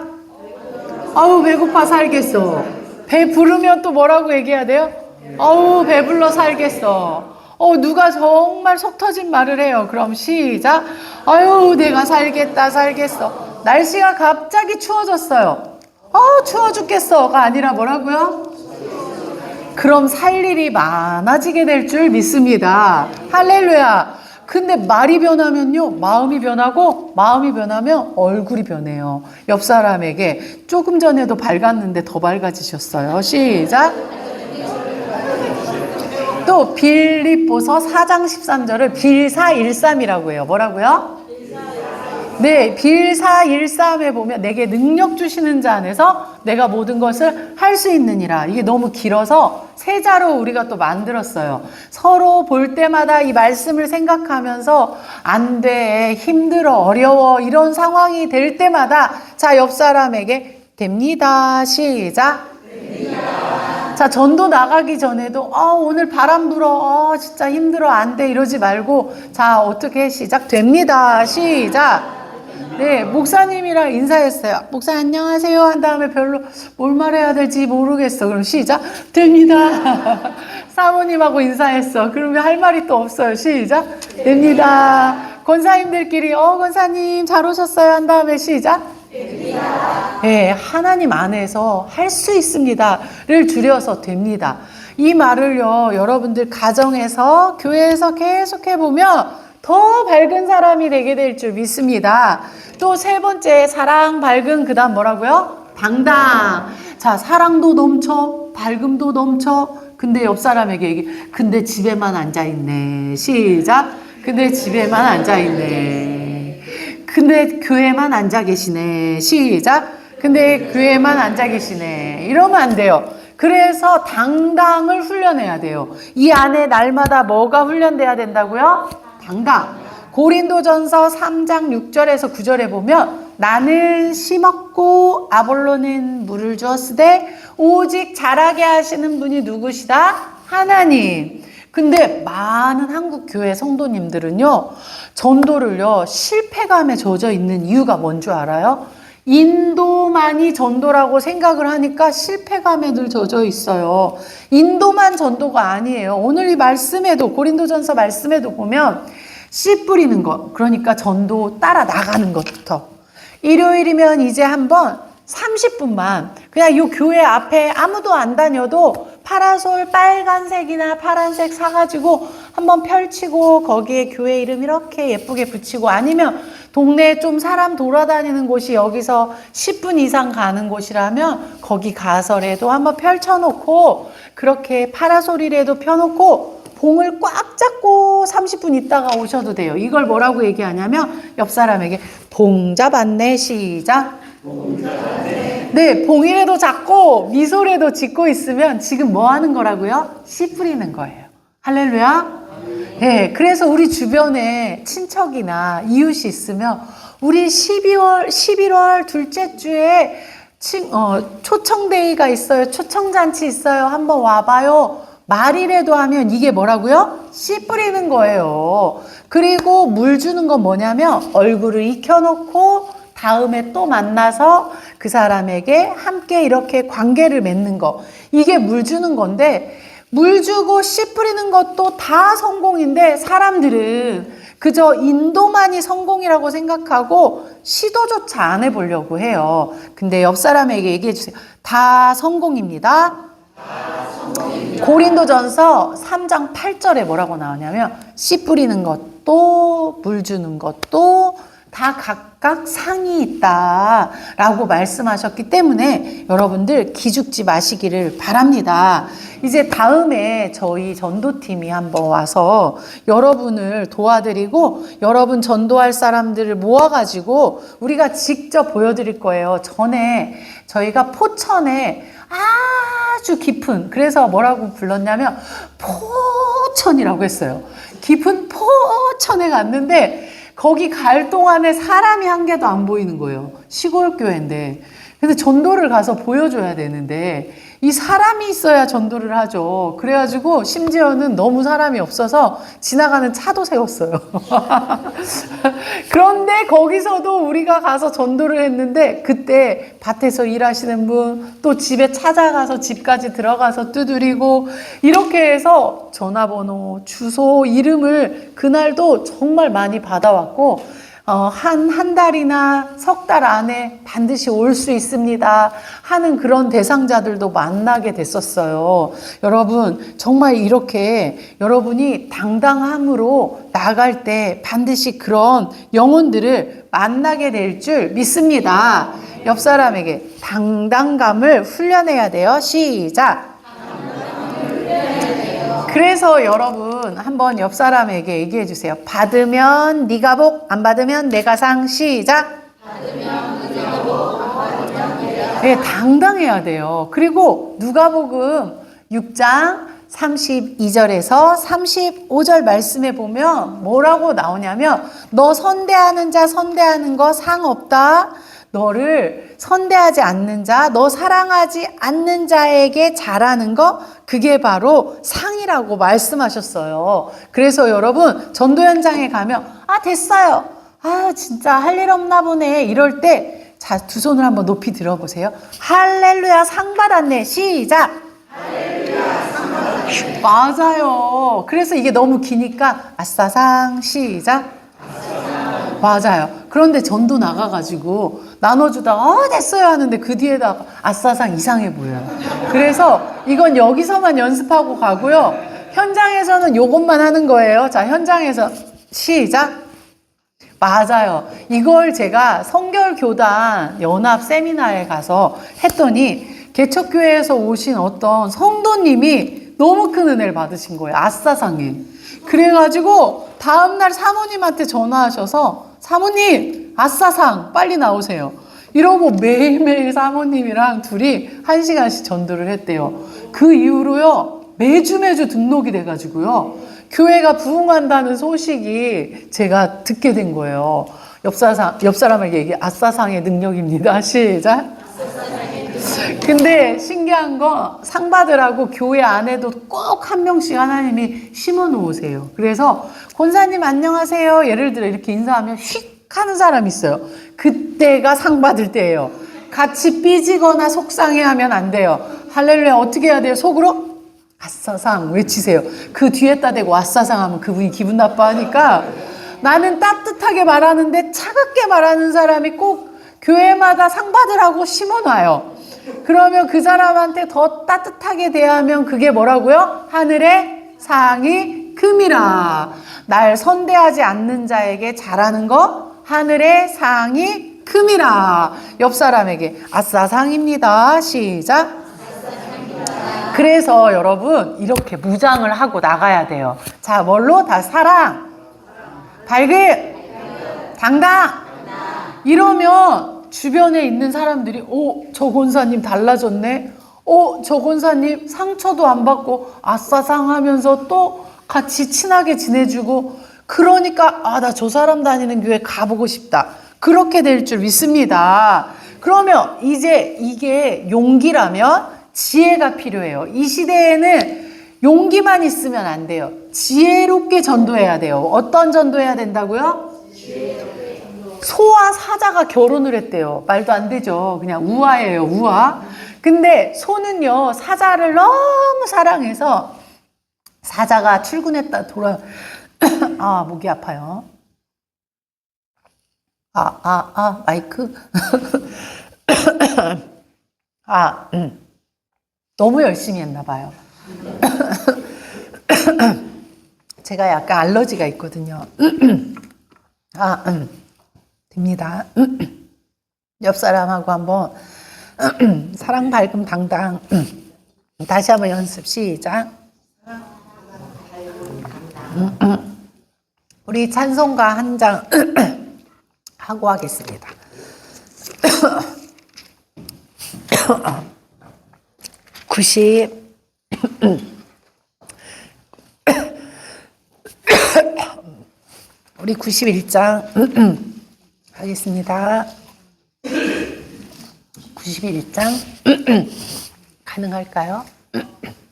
아우 배고파 살겠어. 배 부르면 또 뭐라고 얘기해야 돼요? 아우 배불러 살겠어. 누가 정말 속 터진 말을 해요. 그럼 시작. 아유 내가 살겠어. 날씨가 갑자기 추워졌어요. 추워 죽겠어가 아니라 뭐라고요? 그럼 살 일이 많아지게 될 줄 믿습니다. 할렐루야. 근데 말이 변하면요 마음이 변하고 마음이 변하면 얼굴이 변해요. 옆 사람에게 조금 전에도 밝았는데 더 밝아지셨어요. 시작. 또 빌립보서 4장 13절을 빌사일삼이라고 해요. 뭐라고요? 네, 빌사일삼에 보면 내게 능력 주시는 자 안에서 내가 모든 것을 할 수 있느니라. 이게 너무 길어서 세자로 우리가 또 만들었어요. 서로 볼 때마다 이 말씀을 생각하면서 안 돼, 힘들어, 어려워 이런 상황이 될 때마다 자, 옆 사람에게 됩니다. 시작. 됩니다. 자, 전도 나가기 전에도 오늘 바람 불어. 진짜 힘들어. 안 돼. 이러지 말고 자, 어떻게 시작? 됩니다. 시작. 네, 목사님이랑 인사했어요. 목사님 안녕하세요 한 다음에 별로 뭘 말해야 될지 모르겠어. 그럼 시작. 됩니다. 사모님하고 인사했어. 그러면 할 말이 또 없어요. 시작. 됩니다. 권사님들끼리 권사님 잘 오셨어요 한 다음에 시작. 됩니다. 네, 하나님 안에서 할 수 있습니다를 줄여서 됩니다. 이 말을요, 여러분들 가정에서, 교회에서 계속 해보면 더 밝은 사람이 되게 될 줄 믿습니다. 또 세 번째, 사랑, 밝음, 그 다음 뭐라고요? 당당. 자, 사랑도 넘쳐, 밝음도 넘쳐. 근데 옆 사람에게 근데 집에만 앉아있네. 시작. 근데 집에만 앉아있네. 근데 교회만 앉아 계시네. 시작. 근데 교회만 앉아 계시네. 이러면 안 돼요. 그래서 당당을 훈련해야 돼요. 이 안에 날마다 뭐가 훈련돼야 된다고요? 당당. 고린도전서 3장 6절에서 9절에 보면 나는 심었고 아볼로는 물을 주었으되 오직 자라게 하시는 분이 누구시다? 하나님. 근데 많은 한국 교회 성도님들은요, 전도를요, 실패감에 젖어 있는 이유가 뭔 줄 알아요? 인도만이 전도라고 생각을 하니까 실패감에 늘 젖어 있어요. 인도만 전도가 아니에요. 오늘 이 말씀에도, 고린도전서 말씀에도 보면 씨 뿌리는 것, 그러니까 전도 따라 나가는 것부터. 일요일이면 이제 한번 30분만 그냥 이 교회 앞에 아무도 안 다녀도 파라솔 빨간색이나 파란색 사가지고 한번 펼치고 거기에 교회 이름 이렇게 예쁘게 붙이고, 아니면 동네에 좀 사람 돌아다니는 곳이 여기서 10분 이상 가는 곳이라면 거기 가서라도 한번 펼쳐놓고, 그렇게 파라솔이라도 펴놓고 봉을 꽉 잡고 30분 있다가 오셔도 돼요. 이걸 뭐라고 얘기하냐면 옆 사람에게 봉 잡았네. 시작. 봉 잡았네. 네, 봉이라도 잡고 미소라도 짓고 있으면 지금 뭐 하는 거라고요? 씨 뿌리는 거예요. 할렐루야. 네, 그래서 우리 주변에 친척이나 이웃이 있으면 우리 11월 둘째 주에 초청데이가 있어요. 초청잔치 있어요. 한번 와봐요. 말이라도 하면 이게 뭐라고요? 씨 뿌리는 거예요. 그리고 물 주는 건 뭐냐면 얼굴을 익혀놓고 다음에 또 만나서 그 사람에게 함께 이렇게 관계를 맺는 거. 이게 물 주는 건데, 물 주고 씨 뿌리는 것도 다 성공인데 사람들은 그저 인도만이 성공이라고 생각하고 시도조차 안 해보려고 해요. 근데 옆 사람에게 얘기해 주세요. 다 성공입니다. 고린도전서 3장 8절에 뭐라고 나오냐면 씨 뿌리는 것도 물 주는 것도 다 각각 상이 있다라고 말씀하셨기 때문에 여러분들 기죽지 마시기를 바랍니다. 이제 다음에 저희 전도팀이 한번 와서 여러분을 도와드리고 여러분 전도할 사람들을 모아가지고 우리가 직접 보여드릴 거예요. 전에 저희가 포천에 아주 깊은, 그래서 뭐라고 불렀냐면 포천이라고 했어요. 깊은 포천에 갔는데 거기 갈 동안에 사람이 한 개도 안 보이는 거예요. 시골 교회인데. 근데 전도를 가서 보여줘야 되는데 이 사람이 있어야 전도를 하죠. 그래가지고 심지어는 너무 사람이 없어서 지나가는 차도 세웠어요. 그런데 거기서도 우리가 가서 전도를 했는데 그때 밭에서 일하시는 분, 또 집에 찾아가서 집까지 들어가서 두드리고 이렇게 해서 전화번호, 주소, 이름을 그날도 정말 많이 받아왔고 한 달이나 석 달 안에 반드시 올 수 있습니다 하는 그런 대상자들도 만나게 됐었어요. 여러분, 정말 이렇게 여러분이 당당함으로 나갈 때 반드시 그런 영혼들을 만나게 될 줄 믿습니다. 옆 사람에게 당당감을 훈련해야 돼요. 시작. 그래서 여러분 한번 옆 사람에게 얘기해 주세요. 받으면 네가 복, 안 받으면 내가 상. 시작. 받으면 네가 복, 안 받으면 내가 상. 네, 당당해야 돼요. 그리고 누가복음 6장 32절에서 35절 말씀에 보면 뭐라고 나오냐면 너 선대하는 자 선대하는 거 상 없다. 너를 선대하지 않는 자, 너 사랑하지 않는 자에게 잘하는 거, 그게 바로 상이라고 말씀하셨어요. 그래서 여러분 전도 현장에 가면 됐어요. 진짜 할 일 없나 보네. 이럴 때 자, 두 손을 한번 높이 들어보세요. 할렐루야, 상 받았네. 시작. 할렐루야, 상 받았네. 맞아요. 그래서 이게 너무 기니까 아싸상. 시작. 맞아요. 그런데 전도 나가가지고 나눠주다가 됐어요 하는데 그 뒤에다가 아싸상 이상해 보여요. 그래서 이건 여기서만 연습하고 가고요. 현장에서는 요것만 하는 거예요. 자, 현장에서 시작. 맞아요. 이걸 제가 성결교단 연합 세미나에 가서 했더니 개척교회에서 오신 어떤 성도님이 너무 큰 은혜를 받으신 거예요. 아싸상에. 그래가지고 다음날 사모님한테 전화하셔서 사모님 아싸상 빨리 나오세요. 이러고 매일매일 사모님이랑 둘이 1시간씩 전도를 했대요. 그 이후로요. 매주 등록이 돼가지고요. 교회가 부흥한다는 소식이 제가 듣게 된 거예요. 옆 사람에게 얘기해. 아싸상의 능력입니다. 시작. 근데 신기한 거 상 받으라고 교회 안에도 꼭 한 명씩 하나님이 심어 놓으세요. 그래서 권사님 안녕하세요. 예를 들어 이렇게 인사하면 휙 하는 사람이 있어요. 그때가 상 받을 때예요. 같이 삐지거나 속상해하면 안 돼요. 할렐루야. 어떻게 해야 돼요? 속으로 아싸상 외치세요. 그 뒤에다 대고 아싸상 하면 그분이 기분 나빠하니까 나는 따뜻하게 말하는데 차갑게 말하는 사람이 꼭 교회마다 상 받으라고 심어놔요. 그러면 그 사람한테 더 따뜻하게 대하면 그게 뭐라고요? 하늘의 상이 금이라. 날 선대하지 않는 자에게 잘하는 거 하늘의 상이 금이라. 옆 사람에게 아싸상입니다. 시작. 그래서 여러분 이렇게 무장을 하고 나가야 돼요. 자, 뭘로? 다 사랑, 밝음, 당당. 이러면 주변에 있는 사람들이 저 권사님 달라졌네. 저 권사님 상처도 안 받고 아싸상 하면서 또 같이 친하게 지내주고 그러니까 나 저 사람 다니는 교회 가보고 싶다. 그렇게 될 줄 믿습니다. 그러면 이제 이게 용기라면 지혜가 필요해요. 이 시대에는 용기만 있으면 안 돼요. 지혜롭게 전도해야 돼요. 어떤 전도해야 된다고요? 소와 사자가 결혼을 했대요. 말도 안 되죠. 그냥 우화예요, 우화. 근데 소는요, 사자를 너무 사랑해서 사자가 출근했다 목이 아파요. 마이크. 너무 열심히 했나 봐요. 제가 약간 알러지가 있거든요. 됩니다. 옆 사람하고 한번 사랑, 밝음, 당당. 다시 한번 연습 시작. 우리 찬송가 한 장 하고 하겠습니다. 우리 91장 하겠습니다. 91장 가능할까요?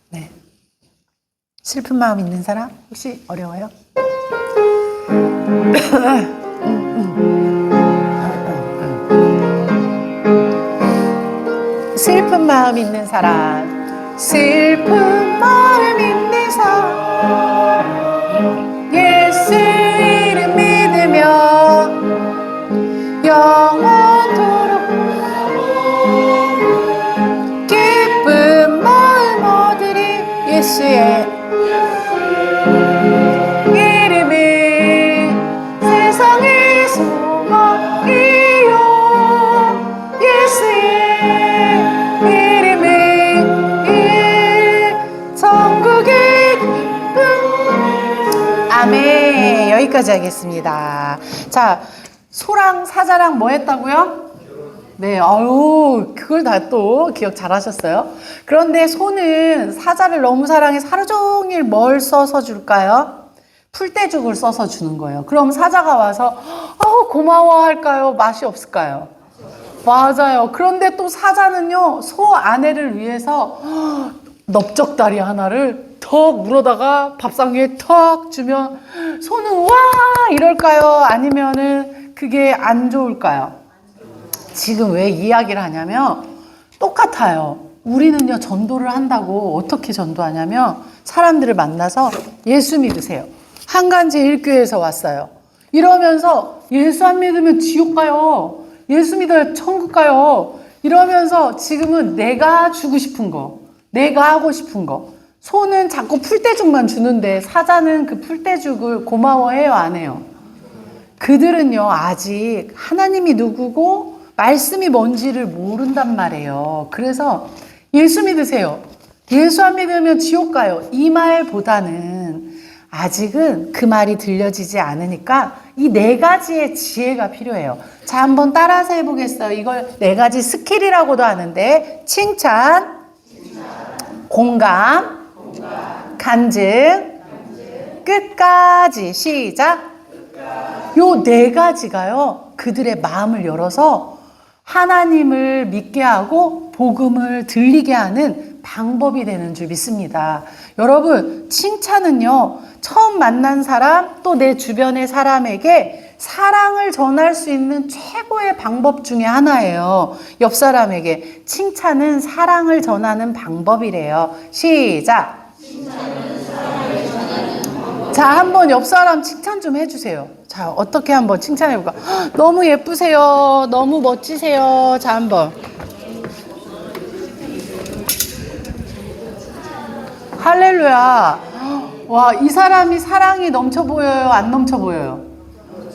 네. 슬픈 마음 있는 사람? 혹시 어려워요? 슬픈 마음 있는 사람. 슬픈 마음 있는 사람. 예수 이름 믿으며 영원토록 기쁜 마음 얻으리. 예수의 이름이 세상의 소망이요. 예수의 이름이 천국의 기쁨. 아멘. 여기까지 하겠습니다. 자, 소랑 사자랑 뭐 했다고요? 네, 그걸 다 또 기억 잘 하셨어요. 그런데 소는 사자를 너무 사랑해서 하루 종일 뭘 써서 줄까요? 풀떼죽을 써서 주는 거예요. 그럼 사자가 와서 고마워 할까요? 맛이 없을까요? 맞아요. 그런데 또 사자는요, 소 아내를 위해서 넓적다리 하나를 턱 물어다가 밥상 위에 턱 주면 소는 와 이럴까요? 아니면은 그게 안 좋을까요? 지금 왜 이야기를 하냐면 똑같아요. 우리는요, 전도를 한다고 어떻게 전도하냐면 사람들을 만나서 예수 믿으세요. 한간제일교회에서 왔어요. 이러면서 예수 안 믿으면 지옥 가요. 예수 믿어야 천국 가요. 이러면서 지금은 내가 주고 싶은 거, 내가 하고 싶은 거. 소는 자꾸 풀떼죽만 주는데 사자는 그 풀떼죽을 고마워해요, 안 해요? 그들은요, 아직 하나님이 누구고 말씀이 뭔지를 모른단 말이에요. 그래서 예수 믿으세요. 예수 안 믿으면 지옥 가요. 이 말보다는 아직은 그 말이 들려지지 않으니까 이 네 가지의 지혜가 필요해요. 자, 한번 따라서 해보겠어요. 이걸 네 가지 스킬이라고도 하는데, 칭찬, 공감, 간증, 끝까지. 시작. 요 네 가지가요, 그들의 마음을 열어서 하나님을 믿게 하고 복음을 들리게 하는 방법이 되는 줄 믿습니다. 여러분, 칭찬은요, 처음 만난 사람, 또 내 주변의 사람에게 사랑을 전할 수 있는 최고의 방법 중에 하나예요. 옆 사람에게 칭찬은 사랑을 전하는 방법이래요. 시작. 자, 한번 옆 사람 칭찬 좀 해주세요. 자, 어떻게 한번 칭찬해볼까? 너무 예쁘세요. 너무 멋지세요. 자, 한번. 할렐루야. 와, 이 사람이 사랑이 넘쳐 보여요? 안 넘쳐 보여요?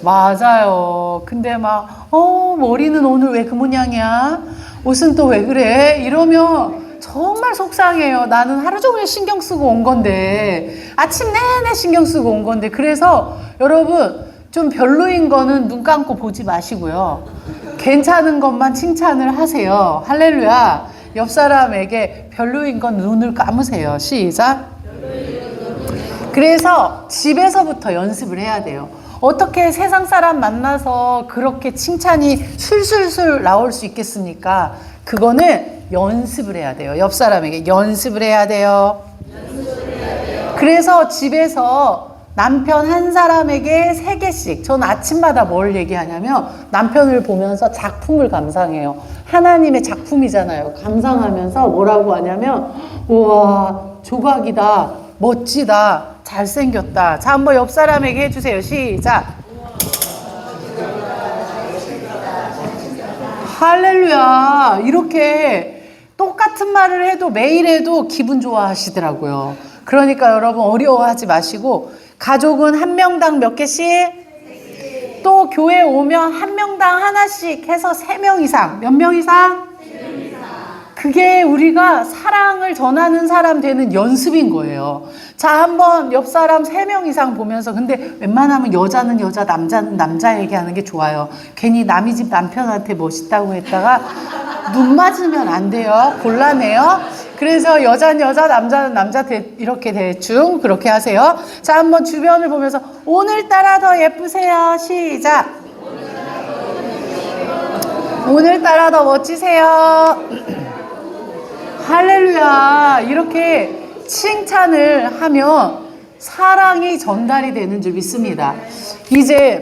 맞아요. 근데 막, 머리는 오늘 왜 그 모양이야? 옷은 또 왜 그래? 이러면 정말 속상해요. 나는 하루 종일 신경 쓰고 온 건데, 아침 내내 신경 쓰고 온 건데, 그래서 여러분, 좀 별로인 거는 눈 감고 보지 마시고요. 괜찮은 것만 칭찬을 하세요. 할렐루야. 옆 사람에게 별로인 건 눈을 감으세요. 시작. 그래서 집에서부터 연습을 해야 돼요. 어떻게 세상 사람 만나서 그렇게 칭찬이 술술술 나올 수 있겠습니까? 그거는 연습을 해야 돼요. 옆 사람에게 연습을 해야 돼요. 그래서 집에서 남편 한 사람에게 3개씩, 전 아침마다 뭘 얘기하냐면 남편을 보면서 작품을 감상해요. 하나님의 작품이잖아요. 감상하면서 뭐라고 하냐면, 우와, 조각이다, 멋지다, 잘생겼다. 자, 한번 옆 사람에게 해주세요. 시작. 할렐루야. 이렇게 똑같은 말을 해도 매일 해도 기분 좋아하시더라고요. 그러니까 여러분 어려워하지 마시고, 가족은 한 명당 몇 개씩? 또 교회 오면 한 명당 하나씩 해서 3명 이상. 몇 명 이상? 그게 우리가 사랑을 전하는 사람 되는 연습인 거예요. 자, 한번 옆 사람 3명 이상 보면서, 근데 웬만하면 여자는 여자, 남자는 남자 얘기하는 게 좋아요. 괜히 남의 집 남편한테 멋있다고 했다가 눈 맞으면 안 돼요. 곤란해요. 그래서 여자는 여자, 남자는 남자, 이렇게 대충 그렇게 하세요. 자, 한번 주변을 보면서 오늘따라 더 예쁘세요. 시작. 오늘따라 더 멋지세요. 할렐루야. 이렇게 칭찬을 하면 사랑이 전달이 되는 줄 믿습니다. 이제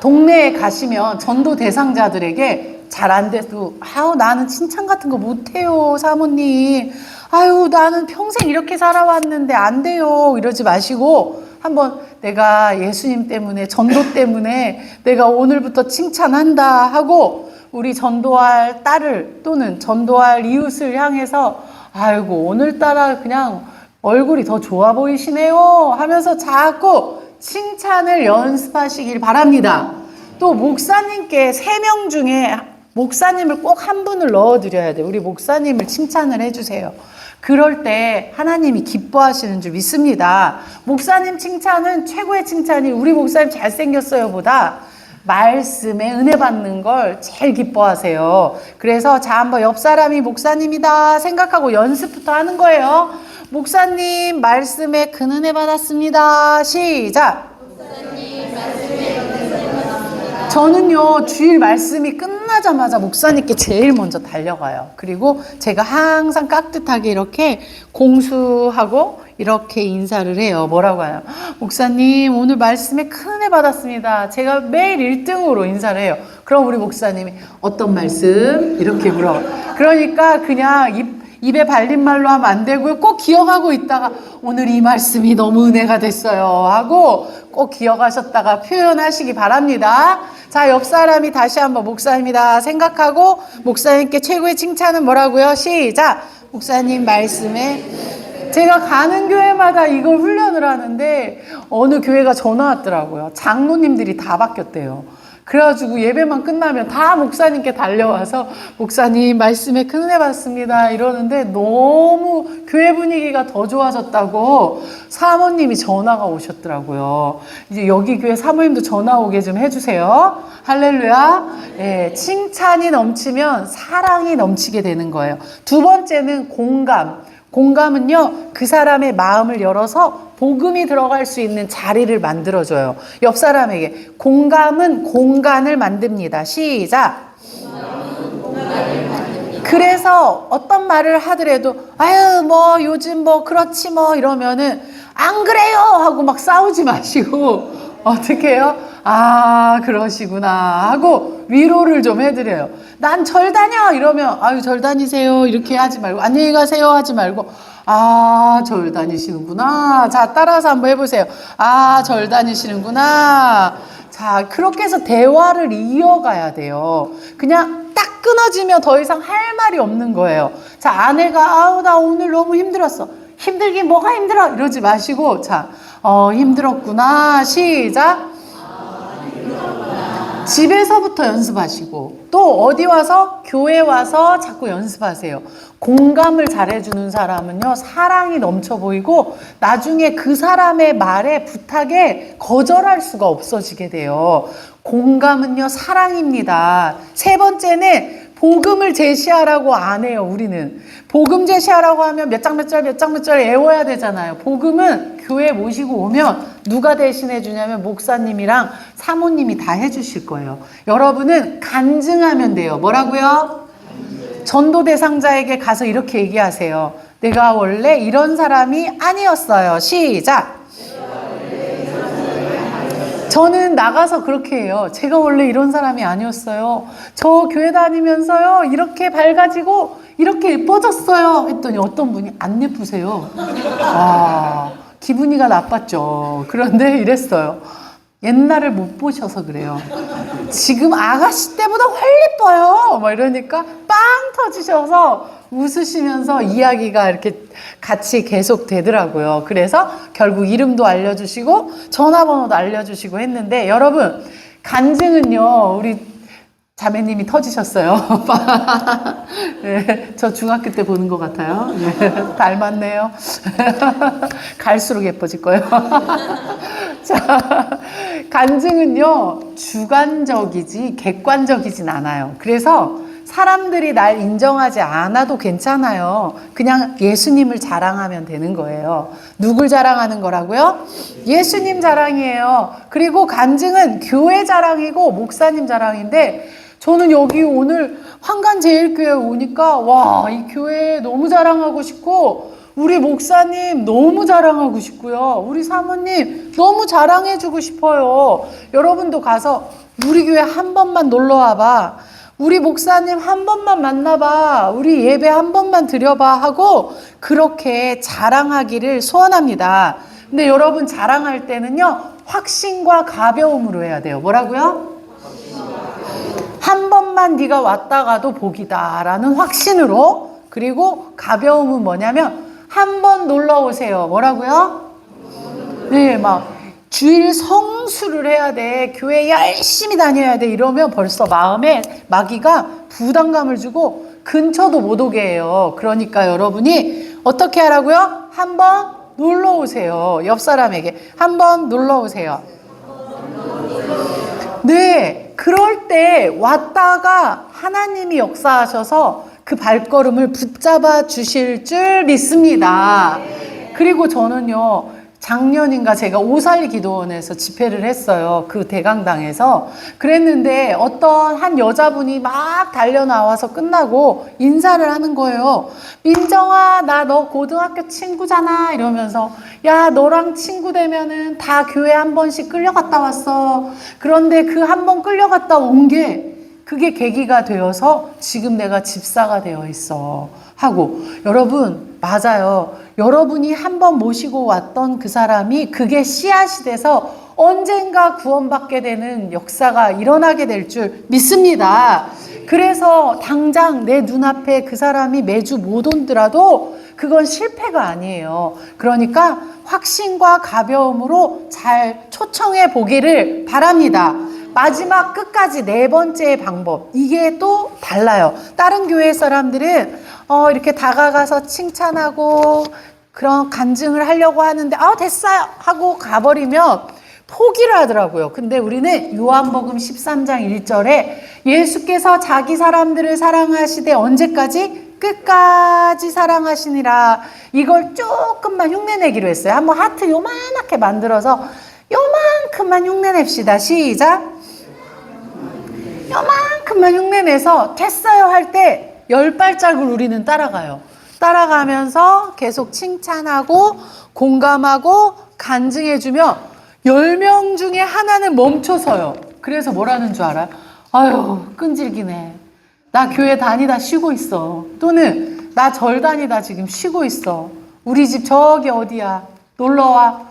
동네에 가시면 전도 대상자들에게 잘 안 돼도, 아유, 나는 칭찬 같은 거 못해요, 사모님. 아유, 나는 평생 이렇게 살아왔는데 안 돼요. 이러지 마시고, 한번 내가 예수님 때문에, 전도 때문에 내가 오늘부터 칭찬한다 하고, 우리 전도할 딸을 또는 전도할 이웃을 향해서, 아이고, 오늘따라 그냥 얼굴이 더 좋아 보이시네요 하면서 자꾸 칭찬을 연습하시길 바랍니다. 또 목사님께 3명 중에 목사님을 꼭 한 분을 넣어드려야 돼요. 우리 목사님을 칭찬을 해주세요. 그럴 때 하나님이 기뻐하시는 줄 믿습니다. 목사님 칭찬은, 최고의 칭찬이 우리 목사님 잘생겼어요 보다 말씀에 은혜 받는 걸 제일 기뻐하세요. 그래서 자, 한번 옆 사람이 목사님이다 생각하고 연습부터 하는 거예요. 목사님 말씀에 큰 은혜 받았습니다. 시작. 목사님 말씀에 큰 은혜 받았습니다. 저는요, 주일 말씀이 끝나자마자 목사님께 제일 먼저 달려가요. 그리고 제가 항상 깍듯하게 이렇게 공수하고 이렇게 인사를 해요. 뭐라고 하냐, 목사님 오늘 말씀에 큰 은혜 받았습니다. 제가 매일 1등으로 인사를 해요. 그럼 우리 목사님이 어떤 말씀? 이렇게 물어봐요. 그러니까 그냥 입에 발린 말로 하면 안 되고요. 꼭 기억하고 있다가 오늘 이 말씀이 너무 은혜가 됐어요 하고 꼭 기억하셨다가 표현하시기 바랍니다. 자, 옆 사람이 다시 한번 목사님이다 생각하고 목사님께 최고의 칭찬은 뭐라고요? 시작! 목사님 말씀에 제가 가는 교회마다 이걸 훈련을 하는데 어느 교회가 전화 왔더라고요. 장로님들이 다 바뀌었대요. 그래가지고 예배만 끝나면 다 목사님께 달려와서 목사님 말씀에 큰 은혜 받습니다 이러는데 너무 교회 분위기가 더 좋아졌다고 사모님이 전화가 오셨더라고요. 이제 여기 교회 사모님도 전화 오게 좀 해주세요. 할렐루야. 예, 칭찬이 넘치면 사랑이 넘치게 되는 거예요. 두 번째는 공감. 공감은요, 그 사람의 마음을 열어서 복음이 들어갈 수 있는 자리를 만들어줘요. 옆 사람에게 공감은 공간을 만듭니다. 시작! 그래서 어떤 말을 하더라도 아유 뭐 요즘 뭐 그렇지 뭐 이러면은 안 그래요 하고 막 싸우지 마시고 어떻게 해요? 아 그러시구나 하고 위로를 좀 해드려요. 난 절 다녀 이러면 아유 절 다니세요 이렇게 하지 말고 안녕히 가세요 하지 말고 아 절 다니시는구나. 자 따라서 한번 해보세요. 아 절 다니시는구나. 자 그렇게 해서 대화를 이어가야 돼요. 그냥 딱 끊어지면 더 이상 할 말이 없는 거예요. 자 아내가 아우 나 오늘 너무 힘들었어. 힘들긴 뭐가 힘들어 이러지 마시고 자 힘들었구나. 시작. 집에서부터 연습하시고 또 어디 와서 교회 와서 자꾸 연습하세요. 공감을 잘해주는 사람은요 사랑이 넘쳐 보이고 나중에 그 사람의 말에 부탁에 거절할 수가 없어지게 돼요. 공감은요 사랑입니다. 세 번째는 복음을 제시하라고 안 해요. 우리는 복음 제시하라고 하면 몇 장 몇 절 외워야 되잖아요. 복음은 교회 모시고 오면 누가 대신해 주냐면 목사님이랑 사모님이 다 해주실 거예요. 여러분은 간증하면 돼요. 뭐라고요? 전도 대상자에게 가서 이렇게 얘기하세요. 내가 원래 이런 사람이 아니었어요. 시작. 저는 나가서 그렇게 해요. 제가 원래 이런 사람이 아니었어요. 저 교회 다니면서요 이렇게 밝아지고 이렇게 예뻐졌어요 했더니 어떤 분이 안 예쁘세요. 아, 기분이가 나빴죠. 그런데 이랬어요. 옛날을 못 보셔서 그래요. 지금 아가씨 때보다 훨 예뻐요. 막 이러니까 빵 터지셔서 웃으시면서 이야기가 이렇게 같이 계속 되더라고요. 그래서 결국 이름도 알려주시고 전화번호도 알려주시고 했는데 여러분 간증은요 우리 자매님이 터지셨어요. 네, 저 중학교 때 보는 것 같아요. 네, 닮았네요. 갈수록 예뻐질 거예요. 자, 간증은요 주관적이지 객관적이진 않아요. 그래서 사람들이 날 인정하지 않아도 괜찮아요. 그냥 예수님을 자랑하면 되는 거예요. 누굴 자랑하는 거라고요? 예수님 자랑이에요. 그리고 간증은 교회 자랑이고 목사님 자랑인데 저는 여기 오늘 황간제일교회 오니까 와, 이 교회 너무 자랑하고 싶고 우리 목사님 너무 자랑하고 싶고요. 우리 사모님 너무 자랑해주고 싶어요. 여러분도 가서 우리 교회 한 번만 놀러 와봐. 우리 목사님 한 번만 만나봐. 우리 예배 한 번만 드려봐 하고 그렇게 자랑하기를 소원합니다. 근데 여러분 자랑할 때는요. 확신과 가벼움으로 해야 돼요. 뭐라고요? 한 번만 네가 왔다가도 복이다 라는 확신으로. 그리고 가벼움은 뭐냐면 한 번 놀러 오세요. 뭐라고요? 네, 막 주일 성수를 해야 돼. 교회 열심히 다녀야 돼. 이러면 벌써 마음에 마귀가 부담감을 주고 근처도 못 오게 해요. 그러니까 여러분이 어떻게 하라고요? 한번 놀러 오세요. 옆 사람에게 한번 놀러 오세요. 네, 그럴 때 왔다가 하나님이 역사하셔서 그 발걸음을 붙잡아 주실 줄 믿습니다. 그리고 저는요, 작년인가 제가 오살리 기도원에서 집회를 했어요. 그 대강당에서. 그랬는데 어떤 한 여자분이 막 달려나와서 끝나고 인사를 하는 거예요. 민정아, 나 너 고등학교 친구잖아. 이러면서 야, 너랑 친구 되면은 다 교회 한 번씩 끌려갔다 왔어. 그런데 그 한 번 끌려갔다 온 게 그게 계기가 되어서 지금 내가 집사가 되어 있어 하고. 여러분 맞아요. 여러분이 한 번 모시고 왔던 그 사람이 그게 씨앗이 돼서 언젠가 구원받게 되는 역사가 일어나게 될 줄 믿습니다. 그래서 당장 내 눈앞에 그 사람이 매주 못 온더라도 그건 실패가 아니에요. 그러니까 확신과 가벼움으로 잘 초청해 보기를 바랍니다. 마지막 끝까지 네 번째 방법, 이게 또 달라요. 다른 교회 사람들은 이렇게 다가가서 칭찬하고 그런 간증을 하려고 하는데 됐어요 하고 가버리면 포기를 하더라고요. 근데 우리는 요한복음 13장 1절에 예수께서 자기 사람들을 사랑하시되 언제까지? 끝까지 사랑하시니라. 이걸 조금만 흉내내기로 했어요. 한번 하트 요만하게 만들어서 요만큼만 흉내냅시다. 시작. 요만큼만 흉내내서 됐어요 할 때 10발짝을 우리는 따라가요. 따라가면서 계속 칭찬하고 공감하고 간증해주면 10명 중에 하나는 멈춰서요. 그래서 뭐라는 줄 알아요? 아유, 끈질기네. 나 교회 다니다 쉬고 있어. 또는 나 절 다니다 지금 쉬고 있어. 우리 집 저기 어디야. 놀러와.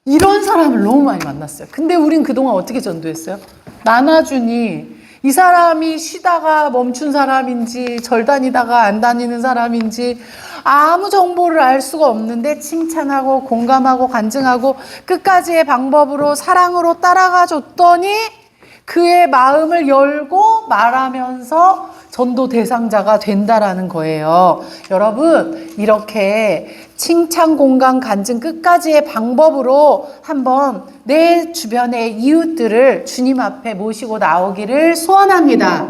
이런 사람을 너무 많이 만났어요. 근데 우린 그동안 어떻게 전도했어요? 나눠주니 이 사람이 쉬다가 멈춘 사람인지 절 다니다가 안 다니는 사람인지 아무 정보를 알 수가 없는데 칭찬하고 공감하고 간증하고 끝까지의 방법으로 사랑으로 따라가 줬더니 그의 마음을 열고 말하면서 전도 대상자가 된다라는 거예요. 여러분, 이렇게 칭찬, 공감, 간증 끝까지의 방법으로 한번 내 주변의 이웃들을 주님 앞에 모시고 나오기를 소원합니다.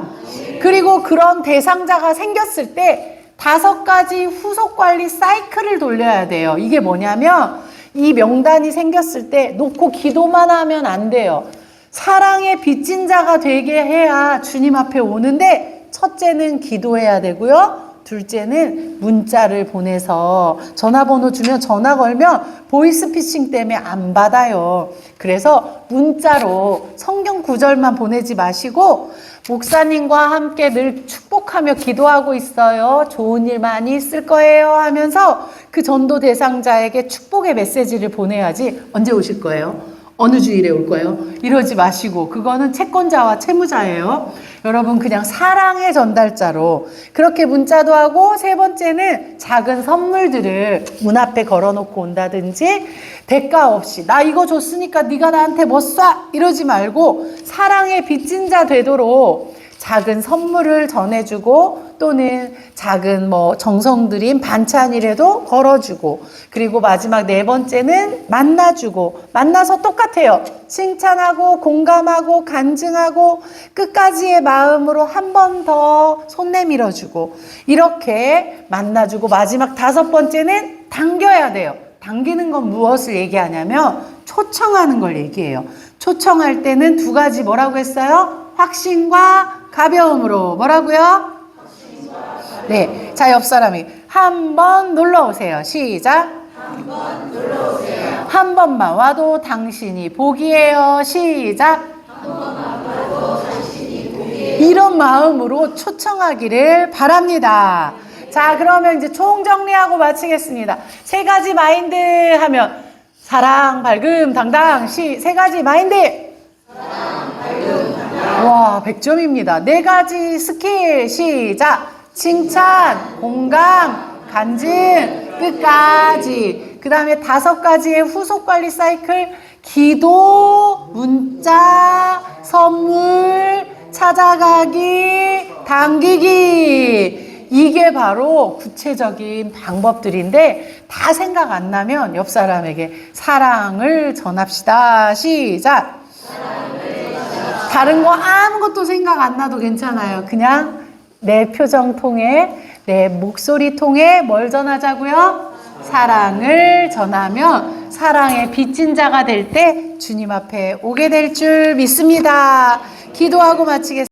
그리고 그런 대상자가 생겼을 때 5가지 후속 관리 사이클을 돌려야 돼요. 이게 뭐냐면 이 명단이 생겼을 때 놓고 기도만 하면 안 돼요. 사랑의 빚진 자가 되게 해야 주님 앞에 오는데 첫째는 기도해야 되고요. 둘째는 문자를 보내서 전화번호 주면 전화 걸면 보이스피싱 때문에 안 받아요. 그래서 문자로 성경 구절만 보내지 마시고 목사님과 함께 늘 축복하며 기도하고 있어요. 좋은 일 많이 있을 거예요 하면서 그 전도 대상자에게 축복의 메시지를 보내야지. 언제 오실 거예요? 어느 주일에 올 거예요? 이러지 마시고 그거는 채권자와 채무자예요. 여러분 그냥 사랑의 전달자로 그렇게 문자도 하고 세 번째는 작은 선물들을 문 앞에 걸어놓고 온다든지 대가 없이 나 이거 줬으니까 네가 나한테 뭐 쏴 이러지 말고 사랑의 빚진 자 되도록 작은 선물을 전해주고 또는 작은 정성 들인 반찬이라도 걸어주고 그리고 마지막 네 번째는 만나주고 만나서 똑같아요. 칭찬하고 공감하고 간증하고 끝까지의 마음으로 한 번 더 손 내밀어주고 이렇게 만나주고 마지막 5번째는 당겨야 돼요. 당기는 건 무엇을 얘기하냐면 초청하는 걸 얘기해요. 초청할 때는 2가지 뭐라고 했어요? 확신과 가벼움으로 뭐라고요? 네, 자 옆 사람이 한번 놀러 오세요. 시작. 한번 놀러 오세요. 한 번만 와도 당신이 복이에요. 시작. 한 번만 와도 당신이 복이에요. 이런 마음으로 초청하기를 바랍니다. 자, 그러면 이제 총정리하고 마치겠습니다. 3가지 마인드 하면 사랑, 밝음, 당당. 3가지 마인드. 와, 100점입니다. 4가지 스킬 시작. 칭찬, 공감, 간증, 끝까지. 그 다음에 5가지의 후속 관리 사이클. 기도, 문자, 선물, 찾아가기, 당기기. 이게 바로 구체적인 방법들인데 다 생각 안 나면 옆 사람에게 사랑을 전합시다. 시작. 다른 거 아무것도 생각 안 나도 괜찮아요. 그냥 내 표정 통해 내 목소리 통해 뭘 전하자고요? 사랑을 전하면 사랑의 빚진 자가 될 때 주님 앞에 오게 될 줄 믿습니다. 기도하고 마치겠습니다.